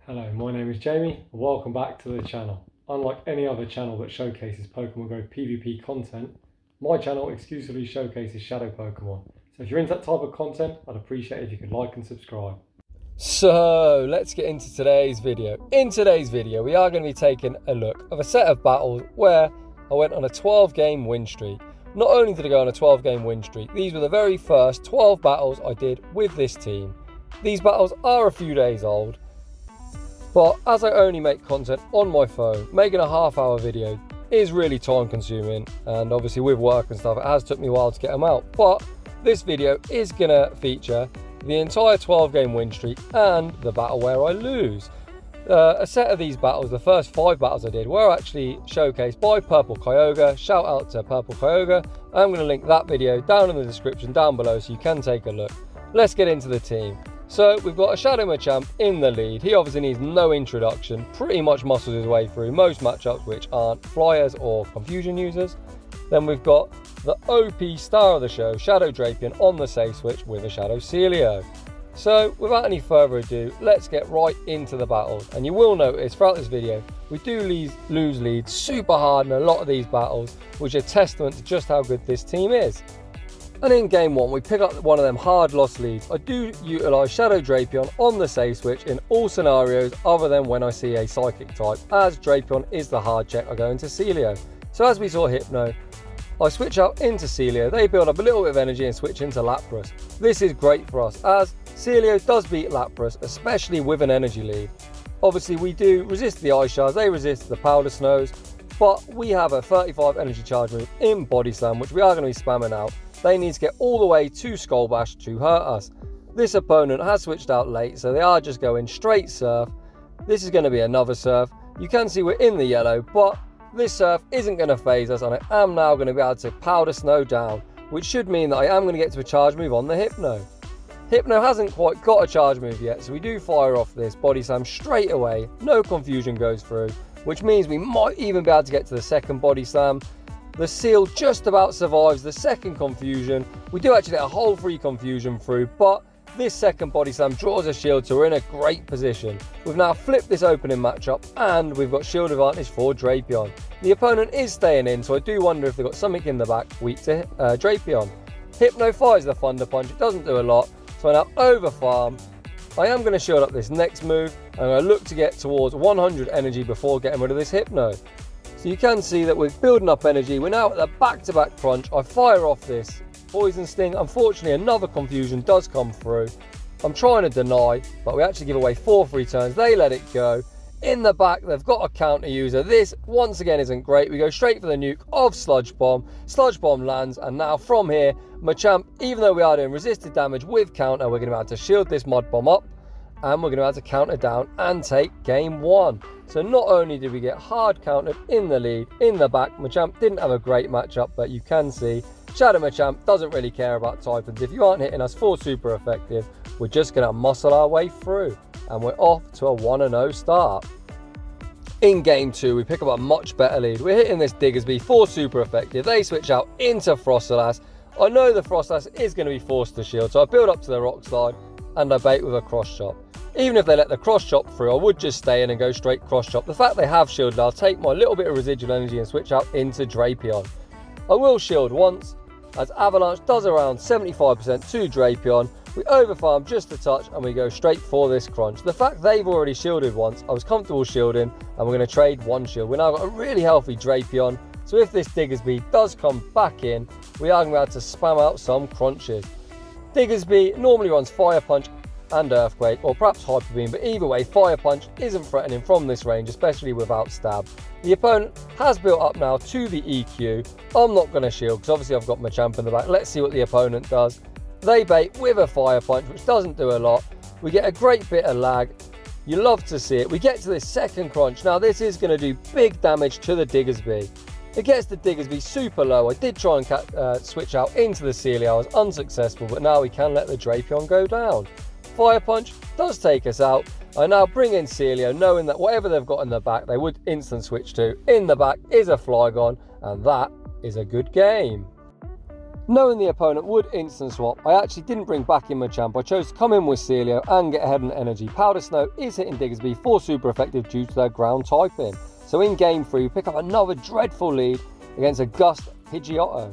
Hello, my name is Jamie and welcome back to the channel. Unlike any other channel that showcases Pokemon Go PvP content, my channel exclusively showcases Shadow Pokemon. So if you're into that type of content, I'd appreciate it if you could like and subscribe. So let's get into today's video. In today's video, we are going to be taking a look of a set of battles where I went on a 12-game win streak. Not only did I go on a 12-game win streak, these were the very first 12 battles I did with this team. These battles are a few days old, but as I only make content on my phone, making a half-hour video is really time-consuming, and obviously with work and stuff, it has took me a while to get them out. But this video is going to feature the entire 12-game win streak and the battle where I lose. A set of these battles, the first 5 battles I did, were actually showcased by Purple Kyogre. Shout out to Purple Kyogre. I'm going to link that video down in the description down below so you can take a look. Let's get into the team. So we've got a Shadow Machamp in the lead. He obviously needs no introduction, pretty much muscles his way through most matchups which aren't flyers or confusion users. Then we've got the OP star of the show, Shadow Drapion, on the safe switch with a Shadow Sealio. So without any further ado, let's get right into the battles. And you will notice throughout this video, we do lose leads super hard in a lot of these battles, which are testament to just how good this team is. And in game 1, we pick up one of them hard lost leads. I do utilise Shadow Drapion on the safe switch in all scenarios other than when I see a psychic type, as Drapion is the hard check. I go into Sealio. So as we saw Hypno, I switch out into Sealio, they build up a little bit of energy and switch into Lapras. This is great for us as Sealio does beat Lapras, especially with an energy lead. Obviously we do resist the Ice Shards, they resist the Powder Snows, but we have a 35 energy charge move in Body Slam, which we are going to be spamming out. They need to get all the way to Skull Bash to hurt us. This opponent has switched out late, so they are just going straight Surf. This is going to be another Surf. You can see we're in the yellow, but this Surf isn't going to phase us, and I am now going to be able to Powder Snow down, which should mean that I am going to get to a charge move on the Hypno. Hypno hasn't quite got a charge move yet, so we do fire off this Body Slam straight away. No confusion goes through, which means we might even be able to get to the second Body Slam. The Seal just about survives the second confusion. We do actually get a whole free confusion through, but this second Body Slam draws a shield, so we're in a great position. We've now flipped this opening matchup, and we've got shield advantage for Drapion. The opponent is staying in, so I do wonder if they've got something in the back weak to Drapion. Hypno fires the Thunder Punch. It doesn't do a lot, so I now over farm. I am going to shield up this next move, and I'm going to look to get towards 100 energy before getting rid of this Hypno. So you can see that we're building up energy. We're now at the back-to-back crunch. I fire off this Poison Sting. Unfortunately, another confusion does come through. I'm trying to deny, but we actually give away 4 free turns. They let it go. In the back, they've got a counter user. This, once again, isn't great. We go straight for the nuke of Sludge Bomb. Sludge Bomb lands, and now from here, Machamp, even though we are doing resisted damage with counter, we're going to be able to shield this Mud Bomb up, and we're going to be able to counter down and take game 1. So not only did we get hard countered in the lead, in the back, Machamp didn't have a great matchup, but you can see Shadow Machamp doesn't really care about typings. If you aren't hitting us for super effective, we're just going to muscle our way through, and we're off to a 1-0 start. In game 2, we pick up a much better lead. We're hitting this Diggersby for super effective. They switch out into Froslass. I know the Froslass is going to be forced to shield, so I build up to the Rockslide, and I bait with a Cross Chop. Even if they let the Cross Chop through, I would just stay in and go straight Cross Chop. The fact they have shielded, I'll take my little bit of residual energy and switch out into Drapion. I will shield once, as Avalanche does around 75% to Drapion. We overfarm just a touch, and we go straight for this crunch. The fact they've already shielded once, I was comfortable shielding, and we're going to trade 1 shield. We've now got a really healthy Drapion, so if this Diggersby does come back in, we are going to be able to spam out some crunches. Diggersby normally runs Fire Punch and Earthquake, or perhaps Hyper Beam, but either way, Fire Punch isn't threatening from this range, especially without Stab. The opponent has built up now to the EQ. I'm not going to shield, because obviously I've got Machamp in the back. Let's see what the opponent does. They bait with a Fire Punch, which doesn't do a lot. We get a great bit of lag. You love to see it. We get to this second crunch. Now this is going to do big damage to the Diggersby. It gets the Diggersby super low. I did try and switch out into the Sealio. I was unsuccessful, but now we can let the Drapion go down. Fire Punch does take us out. I now bring in Sealio, knowing that whatever they've got in the back, they would instant switch to. In the back is a Flygon, and that is a good game. Knowing the opponent would instant swap, I actually didn't bring back in Machamp. I chose to come in with Sealio and get ahead on energy. Powder Snow is hitting Diggersby for super effective due to their ground typing. So in game 3, we pick up another dreadful lead against a Gust Pidgeotto.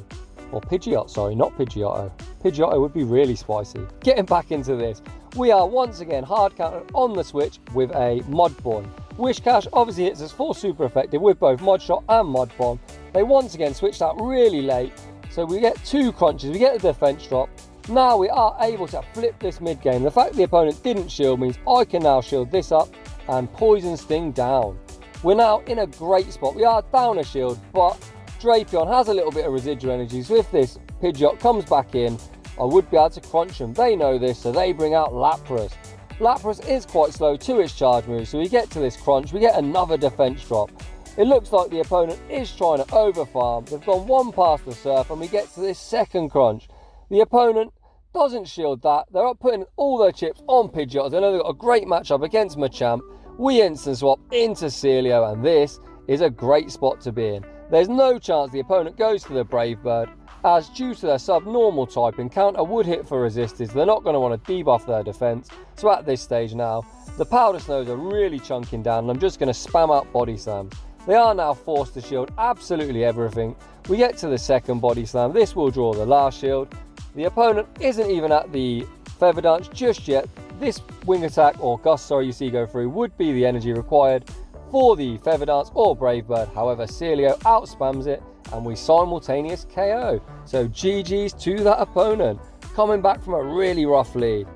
Or Pidgeot, sorry, not Pidgeotto. Pidgeotto would be really spicy. Getting back into this, we are once again hard countered on the switch with a Mudboy. Wishcash obviously hits us for super effective with both Mud Shot and Mud Bomb. They once again switched out really late, so we get 2 crunches, we get the defense drop. Now we are able to flip this mid game. The fact the opponent didn't shield means I can now shield this up and Poison Sting down. We're now in a great spot. We are down a shield, but Drapion has a little bit of residual energy, so if this Pidgeot comes back in, I would be able to crunch them. They know this, so they bring out Lapras. Lapras is quite slow to its charge move, so we get to this crunch, we get another defense drop. It looks like the opponent is trying to overfarm. They've gone one past the surf, and we get to this second crunch. The opponent doesn't shield that. They're up putting all their chips on Pidgeot. I know they've got a great matchup against Machamp. We instant swap into Sealio, and this is a great spot to be in. There's no chance the opponent goes for the Brave Bird, as due to their subnormal typing, counter would hit for resistance. They're not going to want to debuff their defense. So at this stage now, the Powder Snows are really chunking down, and I'm just going to spam out Body Slams. They are now forced to shield absolutely everything. We get to the second Body Slam. This will draw the last shield. The opponent isn't even at the Feather Dance just yet. This Wing Attack, or Gust, sorry, you see go through, would be the energy required for the Feather Dance or Brave Bird. However, Sealio outspams it, and we simultaneous KO. So GG's to that opponent, coming back from a really rough lead.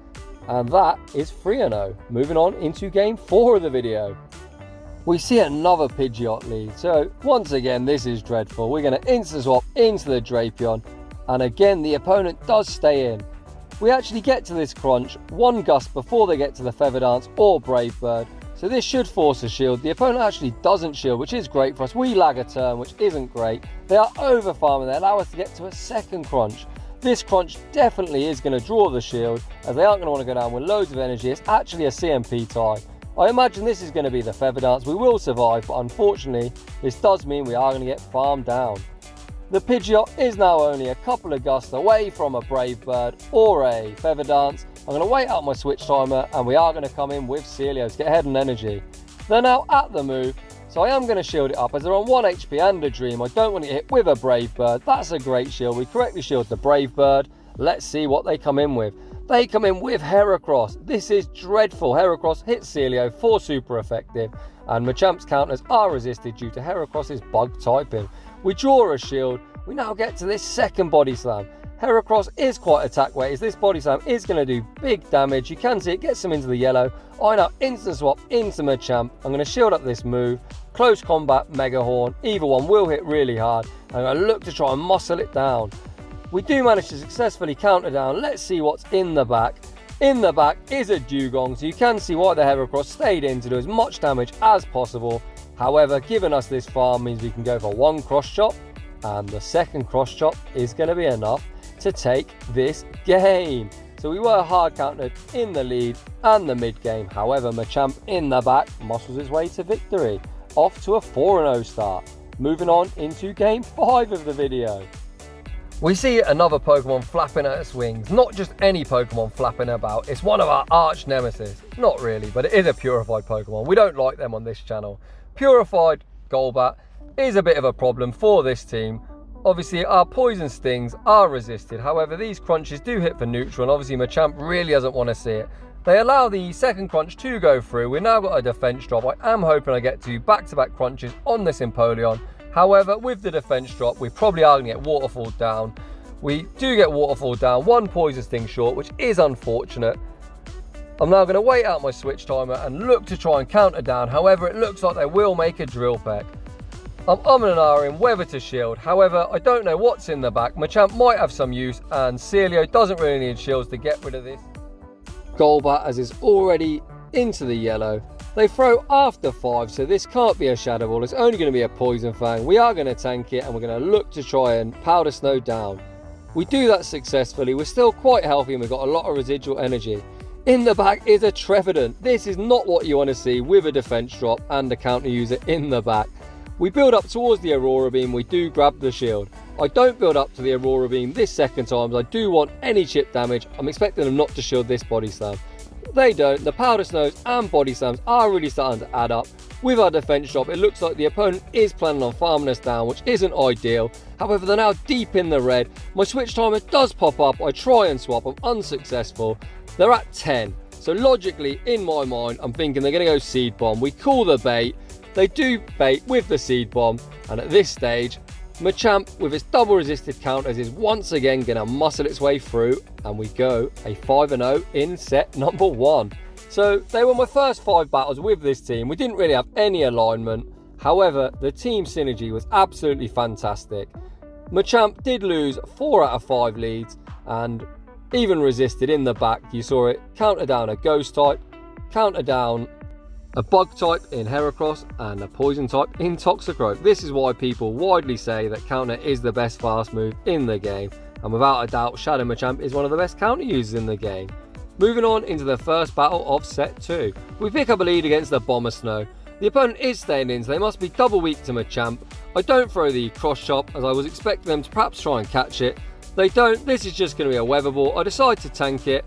And that is 3-0. Moving on into game 4 of the video. We see another Pidgeot lead. So once again, this is dreadful. We're going to instant swap into the Drapion. And again, the opponent does stay in. We actually get to this crunch, 1 Gust before they get to the Feather Dance or Brave Bird. So this should force a shield. The opponent actually doesn't shield, which is great for us. We lag a turn, which isn't great. They are over farming. They allow us to get to a second crunch. This crunch definitely is going to draw the shield, as they aren't going to want to go down with loads of energy. It's actually a CMP tie. I imagine this is going to be the Feather Dance. We will survive, but unfortunately, this does mean we are going to get farmed down. The Pidgeot is now only a couple of Gusts away from a Brave Bird or a Feather Dance. I'm going to wait out my switch timer, and we are going to come in with Sealio to get ahead on energy. They're now at the move, so I am going to shield it up as they're on 1 HP and a Dream. I don't want to get hit with a Brave Bird. That's a great shield. We correctly shield the Brave Bird. Let's see what they come in with. They come in with Heracross. This is dreadful. Heracross hits Sealio for super effective, and Machamp's counters are resisted due to Heracross's bug typing. We draw a shield. We now get to this second Body Slam. Heracross is quite attack weight, as this Body Slam is going to do big damage. You can see it gets them into the yellow. I now instant swap into Machamp. I'm going to shield up this move. Close combat, Mega Horn. Either one will hit really hard. I'm going to look to try and muscle it down. We do manage to successfully counter down. Let's see what's in the back. In the back is a Dugong, so you can see why the Heracross stayed in to do as much damage as possible. However, giving us this farm means we can go for 1 cross chop, and the second cross chop is going to be enough to take this game. So we were hard countered in the lead and the mid game. However, Machamp in the back muscles his way to victory, off to a 4-0 start. Moving on into game 5 of the video. We see another Pokemon flapping at its wings. Not just any Pokemon flapping about, it's one of our arch nemesis. Not really, but it is a purified Pokemon. We don't like them on this channel. Purified Golbat is a bit of a problem for this team. Obviously, our Poison Stings are resisted. However, these crunches do hit for neutral, and obviously Machamp really doesn't want to see it. They allow the second crunch to go through. We've now got a defense drop. I am hoping I get to back-to-back crunches on this Empoleon. However, with the defense drop, we probably are going to get Waterfall down. We do get Waterfall down, 1 Poison Sting short, which is unfortunate. I'm now going to wait out my switch timer and look to try and counter down. However, it looks like they will make a Drill Peck. I'm umming and ahhing whether to shield. However, I don't know what's in the back. Machamp might have some use, and Sealio doesn't really need shields to get rid of this Golbat, as it's already into the yellow. They throw after 5, so this can't be a Shadow Ball. It's only going to be a Poison Fang. We are going to tank it, and we're going to look to try and Powder Snow down. We do that successfully. We're still quite healthy, and we've got a lot of residual energy. In the back is a Trevenant. This is not what you want to see with a defense drop and a counter user in the back. We build up towards the Aurora Beam. We do grab the shield. I don't build up to the Aurora Beam this second time, as I do want any chip damage. I'm expecting them not to shield this Body Slam. They don't. The Powder Snows and Body Slams are really starting to add up. With our defense drop, it looks like the opponent is planning on farming us down, which isn't ideal. However, they're now deep in the red. My switch timer does pop up. I try and swap. I'm unsuccessful. They're at 10. So logically, in my mind, I'm thinking they're going to go Seed Bomb. We call the bait. They do bait with the Seed Bomb. And at this stage, Machamp, with its double resisted counters, is once again going to muscle its way through. And we go a 5-0 in set number 1. So they were my first 5 battles with this team. We didn't really have any alignment. However, the team synergy was absolutely fantastic. Machamp did lose 4 out of 5 leads and even resisted in the back. You saw it counter down a Ghost type, counter down a Bug type in Heracross, and a Poison type in Toxicroak. This is why people widely say that counter is the best fast move in the game. And without a doubt, Shadow Machamp is one of the best counter users in the game. Moving on into the first battle of set 2. We pick up a lead against the Bomber Snow. The opponent is staying in, so they must be double weak to Machamp. I don't throw the cross chop, as I was expecting them to perhaps try and catch it. They don't. This is just going to be a Weather Ball. I decide to tank it.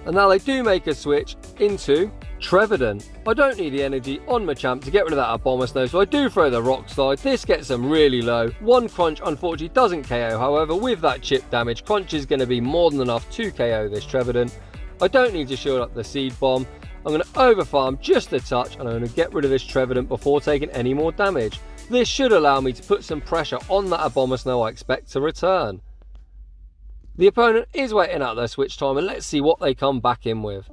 And now they do make a switch into Trevenant. I don't need the energy on Machamp to get rid of that Bomber Snow, so I do throw the Rock Slide. This gets them really low. One Crunch unfortunately doesn't KO. However, with that chip damage, Crunch is going to be more than enough to KO this Trevenant. I don't need to shield up the Seed Bomb. I'm going to overfarm just a touch, and I'm going to get rid of this Trevenant before taking any more damage. This should allow me to put some pressure on that Bomber Snow I expect to return. The opponent is waiting out their switch time, and let's see what they come back in with.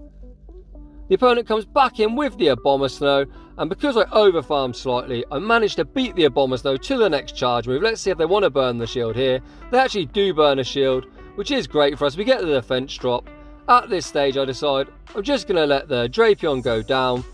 The opponent comes back in with the Bomber Snow, and because I overfarmed slightly, I managed to beat the Bomber Snow to the next charge move. Let's see if they want to burn the shield here. They actually do burn a shield, which is great for us. We get the defense drop. At this stage, I decide I'm just going to let the Drapion go down.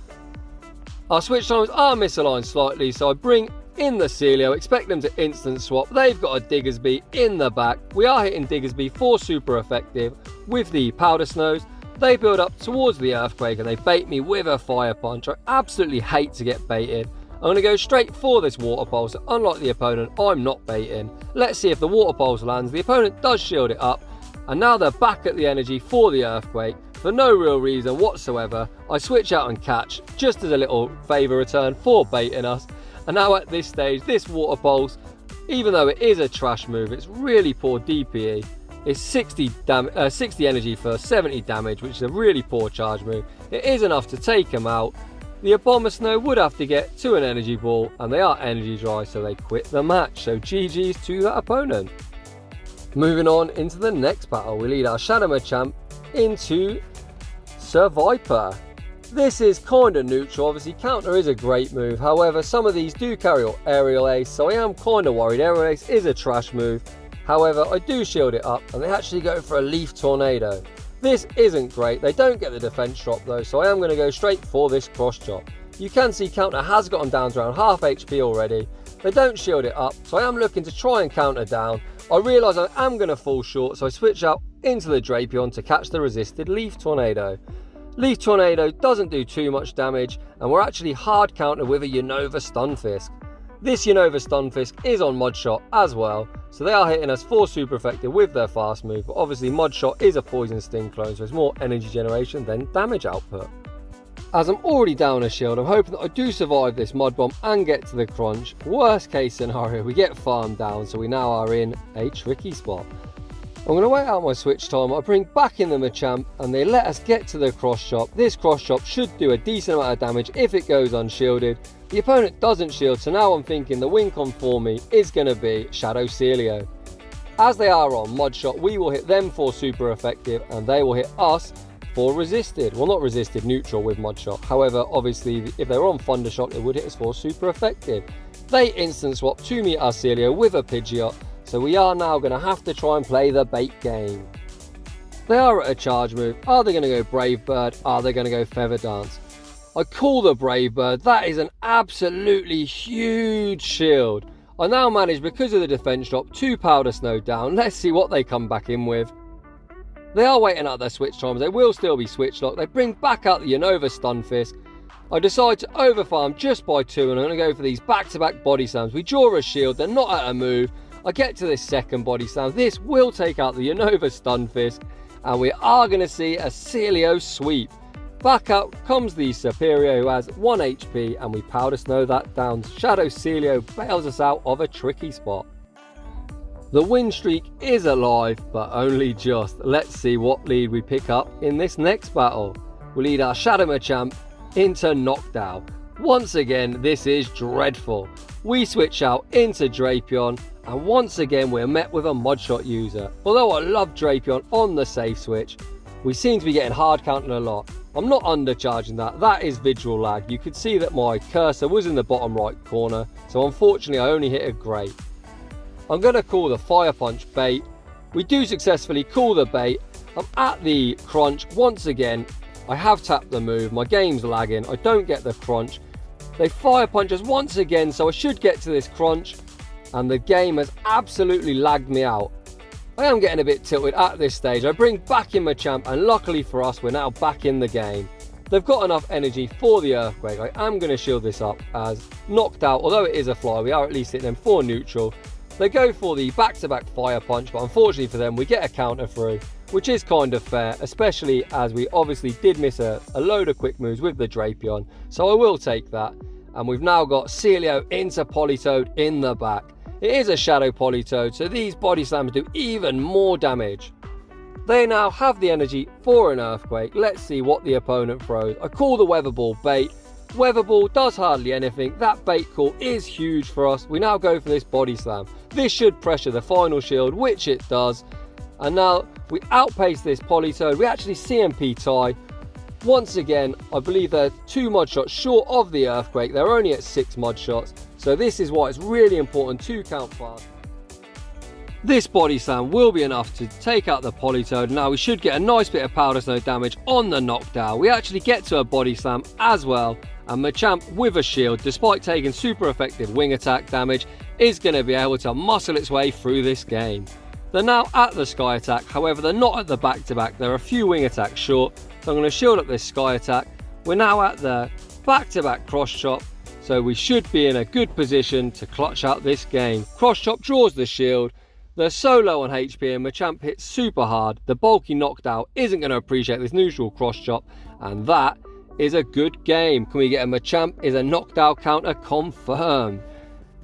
Our switch times are misaligned slightly, so I bring in the Sealio, expect them to instant swap. They've got a Diggersby in the back. We are hitting Diggersby for super effective with the Powder Snows. They build up towards the Earthquake and they bait me with a Fire Punch. I absolutely hate to get baited. I'm going to go straight for this Water Pulse. So unlike the opponent, I'm not baiting. Let's see if the Water Pulse lands. The opponent does shield it up. And now they're back at the energy for the Earthquake. For no real reason whatsoever, I switch out and catch, just as a little favour return for baiting us. And now at this stage, this Water Pulse, even though it is a trash move, it's really poor DPE. It's 60 energy for 70 damage, which is a really poor charge move. It is enough to take him out. The Bomber Snow would have to get to an energy ball, and they are energy dry, so they quit the match. So GG's to that opponent. Moving on into the next battle, we lead our Shadow Machamp into Survivor. This is kind of neutral. Obviously, counter is a great move. However, some of these do carry Aerial Ace, so I am kind of worried. Aerial Ace is a trash move. However, I do shield it up, and they actually go for a Leaf Tornado. This isn't great. They don't get the defense drop though, so I am going to go straight for this cross chop. You can see counter has gotten down to around half HP already. They don't shield it up, so I am looking to try and counter down. I realise I am going to fall short, so I switch out into the Drapion to catch the resisted Leaf Tornado. Leaf Tornado doesn't do too much damage, and we're actually hard countered with a Unova Stunfisk. This Unova Stunfisk is on Mudshot as well, so they are hitting us for super effective with their fast move, but obviously Mudshot is a Poison Sting clone, so it's more energy generation than damage output. As I'm already down a shield, I'm hoping that I do survive this Mud Bomb and get to the crunch. Worst case scenario, we get farmed down, so we now are in a tricky spot. I'm going to wait out my switch time. I bring back in the Machamp and they let us get to the cross chop. This cross chop should do a decent amount of damage if it goes unshielded. The opponent doesn't shield, so now I'm thinking the win con for me is going to be Shadow Sealio. As they are on Mudshot, we will hit them for super effective and they will hit us for resisted. Well, not resisted, neutral with Mudshot. However, obviously, if they were on Thundershot, it would hit us for super effective. They instant swap to meet our Sealio with a Pidgeot, so we are now going to have to try and play the bait game. They are at a charge move. Are they going to go Brave Bird? Are they going to go Feather Dance? I call the Brave Bird. That is an absolutely huge shield. I now manage, because of the defense drop, to Powder Snow down. Let's see what they come back in with. They are waiting out their switch times. They will still be switch locked. They bring back out the Unova Stunfisk. I decide to overfarm just by 2 and I'm going to go for these back-to-back body slams. We draw a shield. They're not at a move. I get to this second body slam. This will take out the Unova Stunfisk, and we are going to see a Sealio sweep. Back out comes the Superior, who has 1 HP, and we powder snow that down. Shadow Sealio bails us out of a tricky spot. The win streak is alive, but only just. Let's see what lead we pick up in this next battle. We lead our Shadow Machamp into Noctowl. Once again, this is dreadful. We switch out into Drapion, and once again we're met with a Mudshot user. Although I love Drapion on the safe switch, we seem to be getting hard counted a lot. I'm not undercharging that, that is visual lag. You could see that my cursor was in the bottom right corner, so unfortunately I only hit a great. I'm going to call the Fire Punch bait. We do successfully call the bait. I'm at the crunch once again. I have tapped the move, my game's lagging, I don't get the crunch. They Fire Punch us once again, so I should get to this crunch, and the game has absolutely lagged me out. I am getting a bit tilted at this stage. I bring back in Machamp, and luckily for us, we're now back in the game. They've got enough energy for the Earthquake. I am going to shield this up as Noctowl, although it is a fly, we are at least hitting them for neutral. They go for the back-to-back Fire Punch, but unfortunately for them, we get a counter through, which is kind of fair, especially as we obviously did miss a load of quick moves with the Drapion, so I will take that. And we've now got Sealio into Politoed in the back. It is a Shadow Politoed, so these body slams do even more damage. They now have the energy for an Earthquake. Let's see what the opponent throws. I call the Weather Ball bait. Weather Ball does hardly anything. That bait call is huge for us. We now go for this body slam. This should pressure the final shield, which it does. And now we outpace this Politoed. We actually CMP tie. Once again, I believe they're 2 mud shots short of the Earthquake. They're only at 6 mud shots. So this is why it's really important to count fast. This body slam will be enough to take out the Politoed. Now we should get a nice bit of powder snow damage on the Noctowl. We actually get to a body slam as well. And Machamp with a shield, despite taking super effective wing attack damage, is going to be able to muscle its way through this game. They're now at the Sky Attack, however they're not at the back-to-back, they're a few wing attacks short, so I'm going to shield up this Sky Attack. We're now at the back-to-back Cross Chop, so we should be in a good position to clutch out this game. Cross Chop draws the shield, they're so low on HP and Machamp hits super hard. The bulky Noctowl isn't going to appreciate this neutral Cross Chop, and that is a good game. Can we get a Machamp? Is a Noctowl counter confirmed?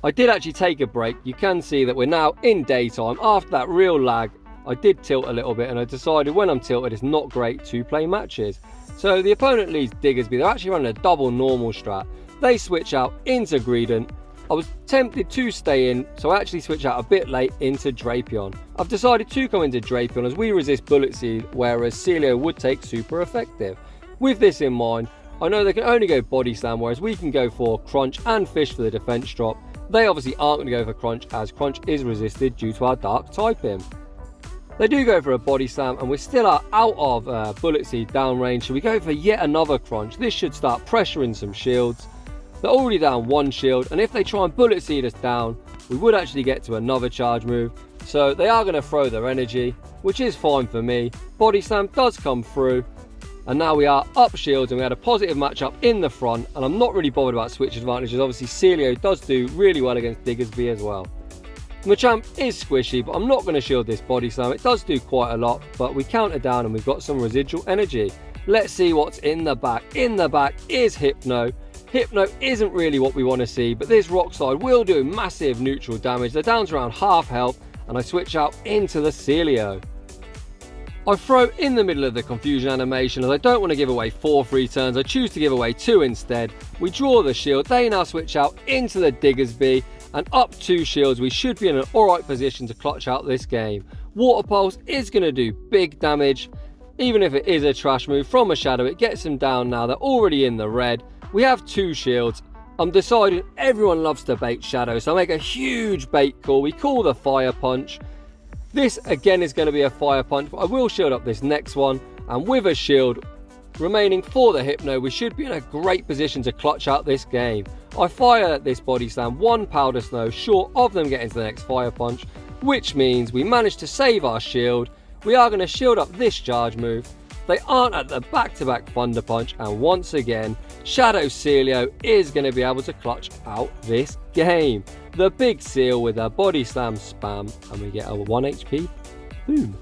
I did actually take a break. You can see that we're now in daytime. After that real lag, I did tilt a little bit, and I decided when I'm tilted it's not great to play matches. So the opponent leads Diggersby. They're actually running a double normal strat. They switch out into Greedent. I was tempted to stay in, so I actually switch out a bit late into Drapion. I've decided to come into Drapion as we resist Bullet Seed, whereas Sealio would take super effective. With this in mind, I know they can only go Body Slam, whereas we can go for Crunch and Fish for the defense drop. They obviously aren't going to go for Crunch, as Crunch is resisted due to our Dark typing. They do go for a Body Slam, and we're still out of Bullet Seed down range, so we go for yet another Crunch. This should start pressuring some shields. They're already down 1 shield, and if they try and Bullet Seed us down, we would actually get to another charge move. So they are going to throw their energy, which is fine for me. Body Slam does come through, and now we are up shields, and we had a positive matchup in the front, and I'm not really bothered about switch advantages. Obviously Sealio does do really well against Diggersby as well. Machamp is squishy, but I'm not going to shield this Body Slam. It does do quite a lot, but we counter down and we've got some residual energy. Let's see what's in the back. In the back is Hypno. Hypno isn't really what we want to see, but this Rockslide will do massive neutral damage. They're down to around half health, and I switch out into the Sealio. I throw in the middle of the confusion animation as I don't want to give away 4 free turns. I choose to give away 2 instead. We draw the shield. They now switch out into the Diggersby, and up 2 shields we should be in an alright position to clutch out this game. Water Pulse is going to do big damage. Even if it is a trash move from a Shadow, it gets them down now. They're already in the red. We have 2 shields. I'm deciding everyone loves to bait Shadow, so I make a huge bait call. We call the Fire Punch. This again is going to be a Fire Punch, but I will shield up this next one, and with a shield remaining for the Hypno, we should be in a great position to clutch out this game. I fire this Body Slam 1 Powder Snow short of them getting to the next Fire Punch, which means we managed to save our shield. We are going to shield up this charge move. They aren't at the back-to-back Thunder Punch, and once again, Shadow Sealio is going to be able to clutch out this game. the big seal with a body slam spam, and we get a 1 HP. Boom.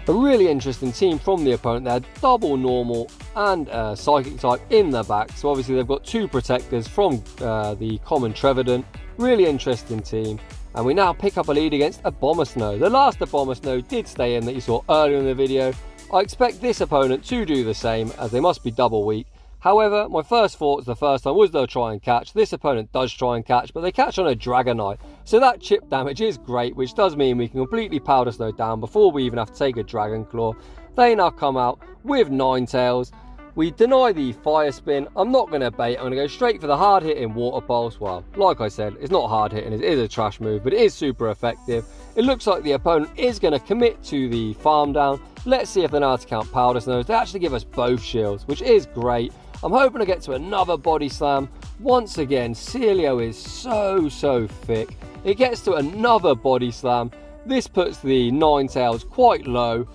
A really interesting team from the opponent. They had double normal and psychic type in the back, so obviously they've got 2 protectors from the common Trevenant. Really interesting team. And we now pick up a lead against Abomasnow. The last Abomasnow did stay in that you saw earlier in the video. I expect this opponent to do the same, as they must be double weak. However, my first thoughts the first time was they'll try and catch. This opponent does try and catch, but they catch on a Dragonite. So that chip damage is great, which does mean we can completely powder snow down before we even have to take a Dragon Claw. They now come out with Ninetales. We deny the Fire Spin. I'm not going to bait. I'm going to go straight for the hard hitting Water Pulse. Well, like I said, it's not hard hitting. It is a trash move, but it is super effective. It looks like the opponent is going to commit to the farm down. Let's see if they know how to count Powder Snows. They actually give us both shields, which is great. I'm hoping to get to another Body Slam. Once again, Sealio is so thick. It gets to another Body Slam. This puts the Ninetales quite low.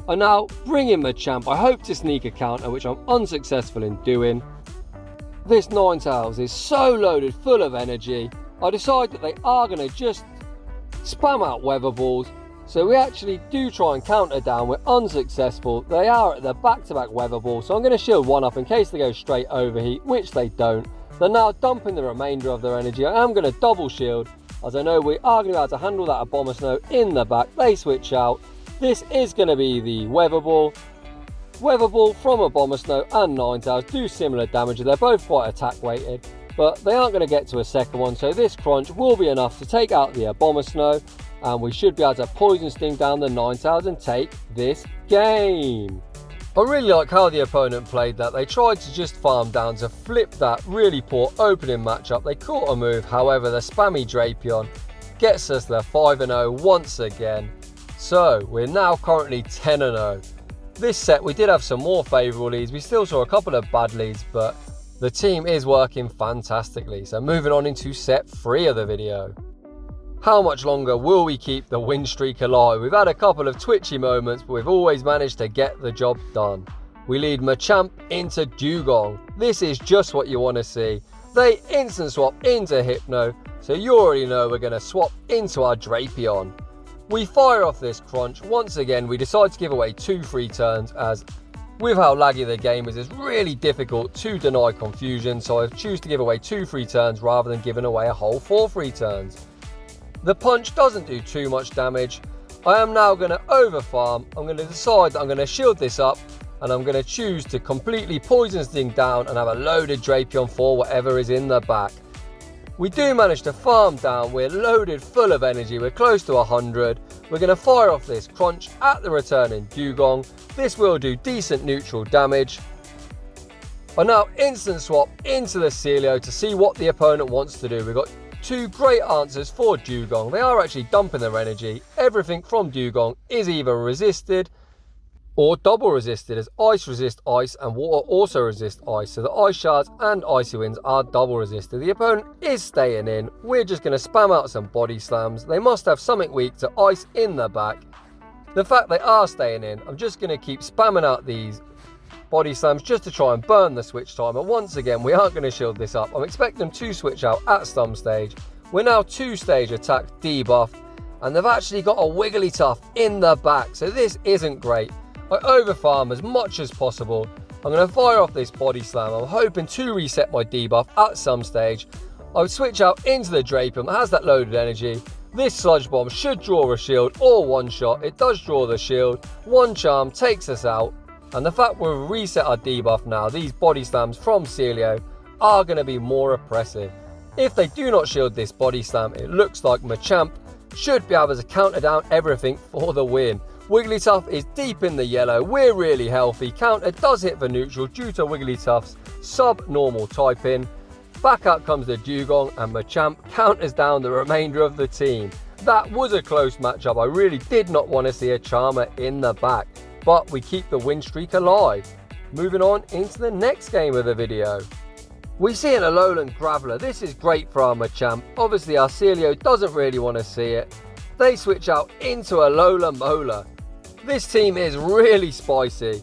I now bring in Machamp. I hope to sneak a counter, which I'm unsuccessful in doing. This Ninetales is so loaded full of energy. I decide that they are going to just spam out Weather Balls. So we actually do try and counter down. We're unsuccessful. They are at the back-to-back Weather Ball, so I'm going to shield one up in case they go straight overheat, which they don't. They're now dumping the remainder of their energy. I am going to double shield, as I know we are going to be able to handle that Abomasnow in the back. They switch out. This is going to be the Weather Ball. Weather Ball from Abomasnow and Ninetales do similar damage. They're both quite attack weighted, but they aren't going to get to a second one, so this crunch will be enough to take out the Abomasnow, and we should be able to Poison Sting down the Ninetales and take this game. I really like how the opponent played that. They tried to just farm down to flip that really poor opening matchup. They caught a move, however the spammy Drapion gets us the 5-0 once again. So we're now currently 10-0. This set we did have some more favourable leads. We still saw a couple of bad leads, but the team is working fantastically. So moving on into set 3 of the video. How much longer will we keep the win streak alive? We've had a couple of twitchy moments, but we've always managed to get the job done. We lead Machamp into Dugong. This is just what you want to see. They instant swap into Hypno, so you already know we're going to swap into our Drapion. We fire off this crunch. Once again, we decide to give away 2 free turns, as with how laggy the game is, it's really difficult to deny confusion, so I choose to give away 2 free turns rather than giving away a whole 4 free turns. The punch doesn't do too much damage. I am now going to overfarm. I'm going to decide that I'm going to shield this up, and I'm going to choose to completely Poison Sting down and have a loaded Drapion for whatever is in the back. We do manage to farm down. We're loaded full of energy. We're close to 100. We're going to fire off this crunch at the returning Dugong. This will do decent neutral damage. I now instant swap into the Sealio to see what the opponent wants to do. We've got 2 great answers for Dugong. They are actually dumping their energy. Everything from Dugong is either resisted or double resisted, as ice resist ice and water also resist ice. So the ice shards and icy winds are double resisted. The opponent is staying in. We're just going to spam out some body slams. They must have something weak to ice in the back. The fact they are staying in, I'm just going to keep spamming out these body slams just to try and burn the switch timer. Once again, we aren't going to shield this up. I'm expecting them to switch out at some stage. We're now 2-stage attack debuff, and they've actually got a Wigglytuff in the back, so this isn't great. I overfarm as much as possible. I'm going to fire off this body slam. I'm hoping to reset my debuff at some stage. I would switch out into the Drapion that has that loaded energy. This Sludge Bomb should draw a shield or one shot. It does draw the shield. One charm takes us out. And the fact we've reset our debuff now, these body slams from Sealio are going to be more oppressive. If they do not shield this body slam, it looks like Machamp should be able to counter down everything for the win. Wigglytuff is deep in the yellow. We're really healthy. Counter does hit for neutral due to Wigglytuff's sub-normal typing. Back out comes the Dugong, and Machamp counters down the remainder of the team. That was a close matchup. I really did not want to see a Charmer in the back, but we keep the win streak alive. Moving on into the next game of the video. We see an Alolan Graveler. This is great for our Machamp. Obviously our Sealio doesn't really want to see it. They switch out into Alola Mola. This team is really spicy.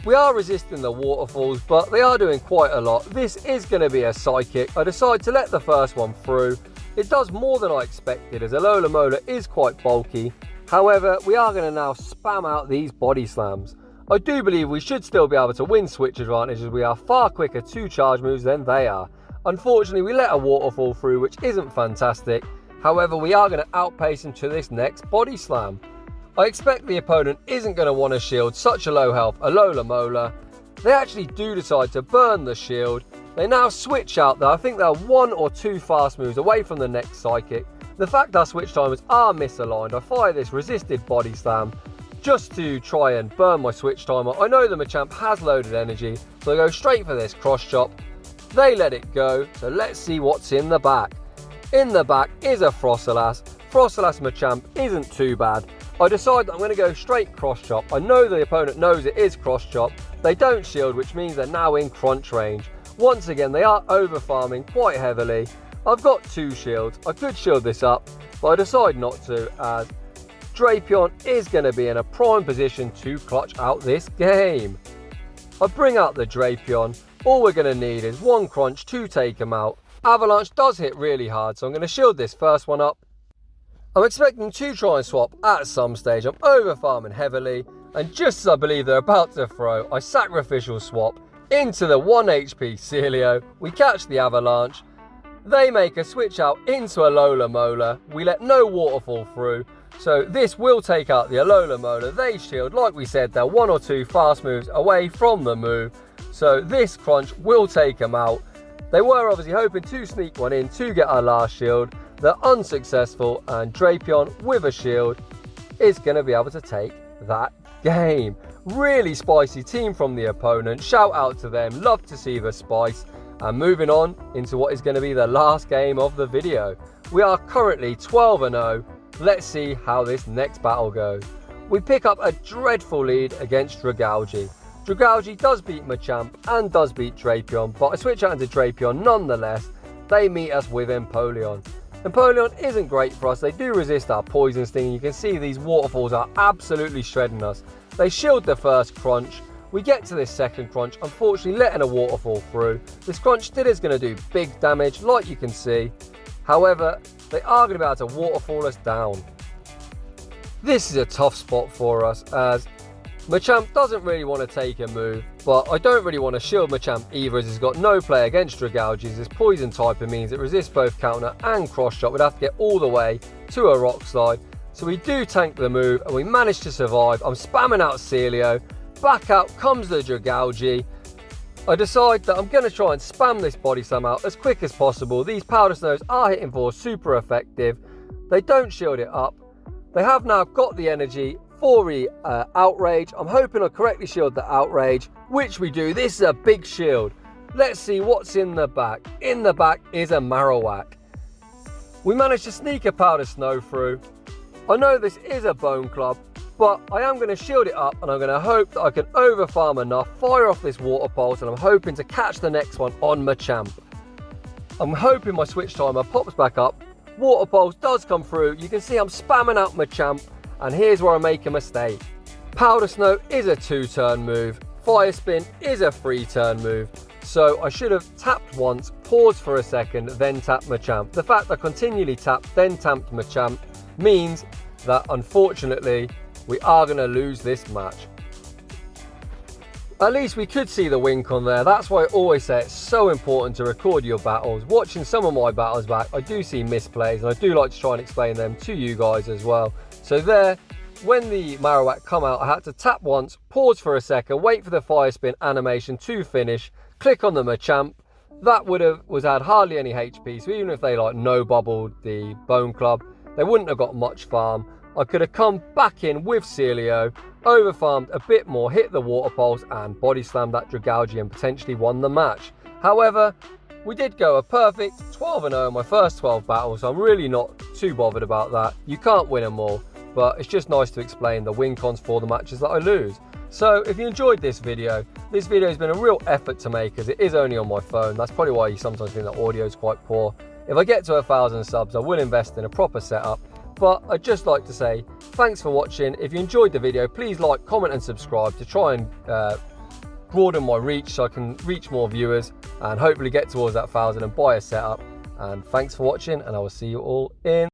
We are resisting the waterfalls, but they are doing quite a lot. This is going to be a Psychic. I decide to let the first one through. It does more than I expected, as Alola is quite bulky. However, we are going to now spam out these body slams. I do believe we should still be able to win switch advantage, as we are far quicker to charge moves than they are. Unfortunately, we let a waterfall through, which isn't fantastic. However, we are going to outpace him to this next body slam. I expect the opponent isn't going to want to shield such a low health Alola. They actually do decide to burn the shield. They now switch out there. I think they're 1 or 2 fast moves away from the next psychic. The fact our switch timers are misaligned, I fire this resisted body slam just to try and burn my switch timer. I know the Machamp has loaded energy, so I go straight for this cross chop. They let it go, so let's see what's in the back. In the back is a Froslass. Froslass Machamp isn't too bad. I decide that I'm going to go straight cross chop. I know the opponent knows it is cross chop. They don't shield, which means they're now in crunch range. Once again, they are over farming quite heavily. I've got 2 shields. I could shield this up, but I decide not to, as Drapion is going to be in a prime position to clutch out this game. I bring out the Drapion. All we're going to need is 1 crunch to take him out. Avalanche does hit really hard, so I'm going to shield this first one up. I'm expecting to try and swap at some stage. I'm over farming heavily, and just as I believe they're about to throw, I sacrificial swap into the 1 HP Sealio. We catch the Avalanche. They make a switch out into Alola. We let no waterfall through, so this will take out the Alola. They shield, like we said, they're 1 or 2 fast moves away from the move, so this crunch will take them out. They were obviously hoping to sneak one in to get our last shield. They're unsuccessful, and Drapion with a shield is going to be able to take that game. Really spicy team from the opponent. Shout out to them. Love to see the spice. And moving on into what is going to be the last game of the video. We are currently 12-0. Let's see how this next battle goes. We pick up a dreadful lead against Dragalge. Dragalge does beat Machamp and does beat Drapion, but I switch out into Drapion nonetheless. They meet us with Empoleon. Empoleon isn't great for us. They do resist our Poison Sting. You can see these waterfalls are absolutely shredding us. They shield the first crunch. We get to this second crunch, unfortunately letting a waterfall through. This crunch still is going to do big damage, like you can see. However, they are going to be able to waterfall us down. This is a tough spot for us, as Machamp doesn't really want to take a move, but I don't really want to shield Machamp either, as he's got no play against Dragalge. This poison type means it resists both counter and cross shot. We'd have to get all the way to a rock slide. So we do tank the move and we manage to survive. I'm spamming out Sealio. Back out comes the Dragalge. I decide that I'm going to try and spam this body slam out as quick as possible. These powder snows are hitting for super effective. They don't shield it up. They have now got the energy for the outrage. I'm hoping I correctly shield the outrage, which we do. This is a big shield. Let's see what's in the back. In the back is a Marowak. We managed to sneak a powder snow through. I know this is a bone club, but I am going to shield it up, and I'm going to hope that I can overfarm enough, fire off this water pulse, and I'm hoping to catch the next one on Machamp. I'm hoping my switch timer pops back up. Water pulse does come through. You can see I'm spamming out Machamp. And here's where I make a mistake. Powder Snow is a 2-turn move. Fire Spin is a 3-turn move. So I should have tapped once, paused for a second, then tapped Machamp. The fact that I continually tapped, then tapped Machamp means that unfortunately we are going to lose this match. At least we could see the wink on there. That's why I always say it's so important to record your battles. Watching some of my battles back, I do see misplays, and I do like to try and explain them to you guys as well. So there, when the Marowak come out, I had to tap once, pause for a second, wait for the fire spin animation to finish, click on the Machamp. That was had hardly any HP, so even if they like no bubbled the Bone Club, they wouldn't have got much farm. I could have come back in with Sealio, overfarmed a bit more, hit the water pulse and body slammed that Dragalge and potentially won the match. However, we did go a perfect 12-0 in my first 12 battles, so I'm really not too bothered about that. You can't win them all, but it's just nice to explain the win cons for the matches that I lose. So if you enjoyed this video has been a real effort to make, as it is only on my phone. That's probably why you sometimes think the audio is quite poor. If I get to 1,000 subs, I will invest in a proper setup. But I'd just like to say thanks for watching. If you enjoyed the video, please like, comment and subscribe to try and broaden my reach so I can reach more viewers and hopefully get towards that 1,000 and buy a setup. And thanks for watching, and I will see you all in